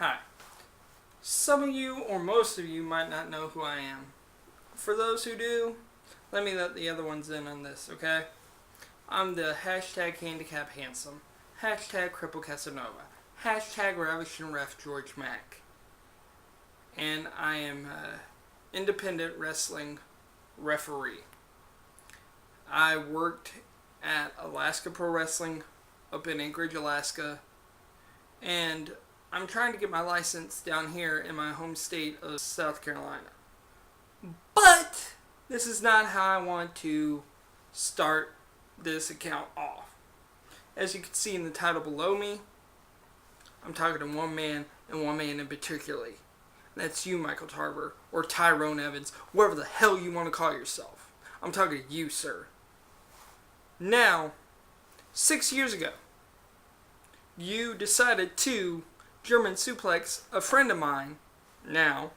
Hi. Some of you, or most of you, might not know who I am. For those who do, let me let the other ones in on this, okay? I'm the hashtag handicap handsome, hashtag cripple Casanova, hashtag ravish and ref George Mack. And I am an independent wrestling referee. I worked at Alaska Pro Wrestling up in Anchorage, Alaska, and I'm trying to get my license down here in my home state of South Carolina. But this is not how I want to start this account off. As you can see in the title below me, I'm talking to one man, and one man in particular. That's you, Michael Tarver, or Tyrone Evans, whatever the hell you want to call yourself. I'm talking to you, sir. Now, 6 years ago, you decided to German suplex a friend of mine. Now,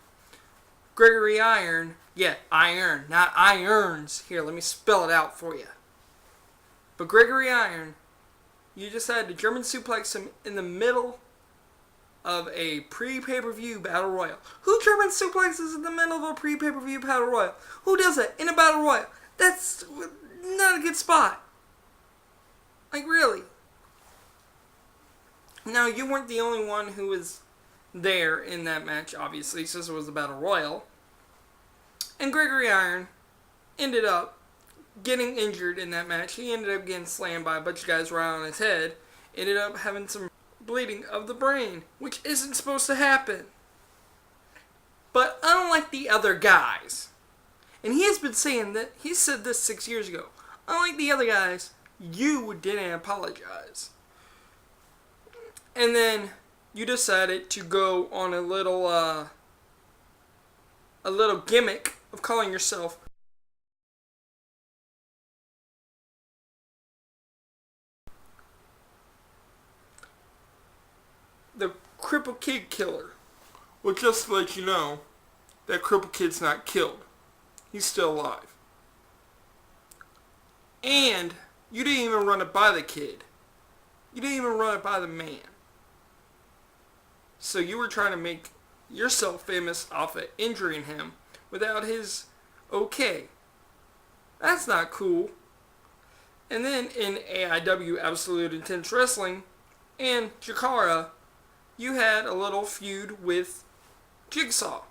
Gregory Iron, Iron, not irons. Here, let me spell it out for you. But Gregory Iron, you decided to German suplex him in the middle of a pre-pay-per-view battle royal. Who German suplexes in the middle of a pre-pay-per-view battle royal? Who does that in a battle royal? That's not a good spot. Like, really. Now, you weren't the only one who was there in that match, obviously, since it was a battle royal. And Gregory Iron ended up getting injured in that match. He ended up getting slammed by a bunch of guys right on his head. Ended up having some bleeding of the brain, which isn't supposed to happen. But unlike the other guys, and he has been saying that, he said this 6 years ago, unlike the other guys, you didn't apologize. And then you decided to go on a little gimmick of calling yourself the Cripple Kid Killer. Well, just to let you know, that Cripple Kid's not killed. He's still alive. And you didn't even run it by the kid. You didn't even run it by the man. So you were trying to make yourself famous off of injuring him without his okay. That's not cool. And then in AIW Absolute Intense Wrestling and Jakara, you had a little feud with Jigsaw.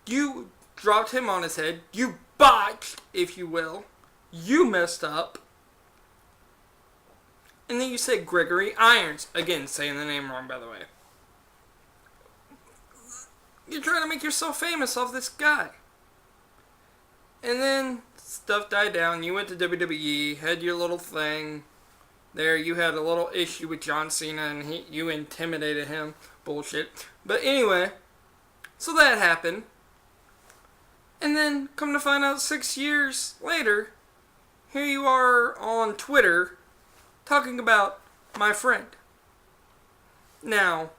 You dropped him on his head. You botched, if you will. You messed up. And then you said Gregory Irons. Again, saying the name wrong, by the way. You're trying to make yourself famous off this guy. And then stuff died down. You went to WWE, had your little thing. There, you had a little issue with John Cena, and you intimidated him. Bullshit. But anyway, so that happened. And then, come to find out 6 years later, here you are on Twitter talking about my friend. Now,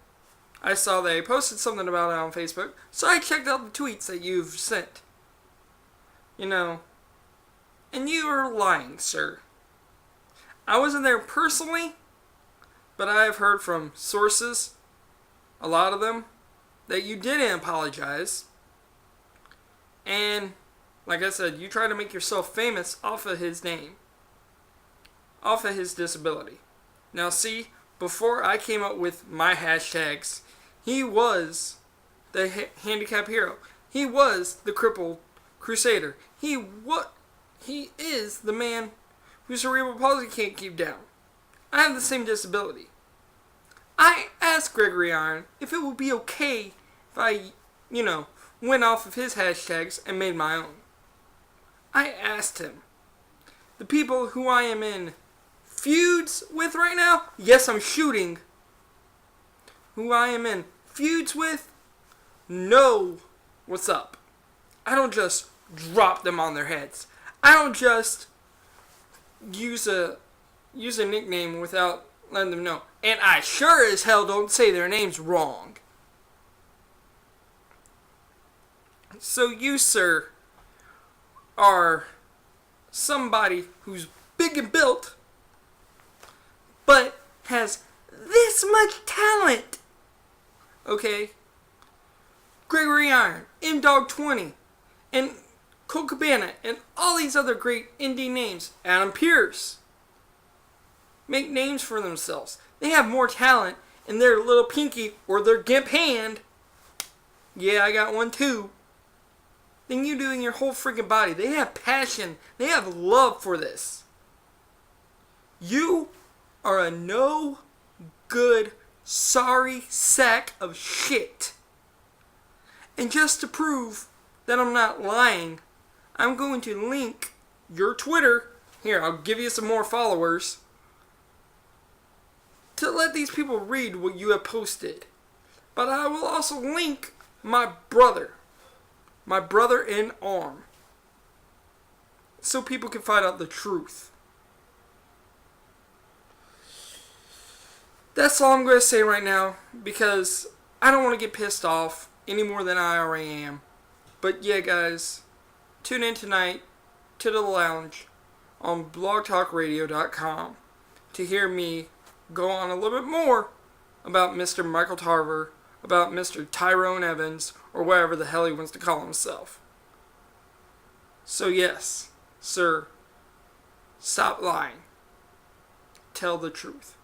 I saw they posted something about it on Facebook, so I checked out the tweets that you've sent. You know, and you are lying, sir. I wasn't there personally, but I have heard from sources, a lot of them, that you didn't apologize. And, like I said, you try to make yourself famous off of his name. Off of his disability. Now see, before I came up with my hashtags, he was the handicap hero. He was the crippled crusader. He is the man whose cerebral palsy can't keep down. I have the same disability. I asked Gregory Iron if it would be okay if I, went off of his hashtags and made my own. I asked him. The people who I am in feuds with right now, yes, I'm shooting. Who I am in feuds with, know what's up. I don't just drop them on their heads. I don't just use a nickname without letting them know. And I sure as hell don't say their names wrong. So you, sir, are somebody who's big and built, but has this much talent okay? Gregory Iron, M-Dog 20, and Colt Cabana, and all these other great indie names. Adam Pearce. Make names for themselves. They have more talent in their little pinky or their gimp hand. Yeah, I got one too. Than you do in your whole freaking body. They have passion. They have love for this. You are a no good, sorry sack of shit. And just to prove that I'm not lying, I'm going to link your Twitter. Here, I'll give you some more followers. To let these people read what you have posted. But I will also link my brother. My brother in arm. So people can find out the truth. That's all I'm going to say right now. Because I don't want to get pissed off any more than I already am. But yeah, guys. Tune in tonight to the lounge on blogtalkradio.com to hear me go on a little bit more about Mr. Michael Tarver, about Mr. Tyrone Evans, or whatever the hell he wants to call himself. So yes, sir, stop lying. Tell the truth.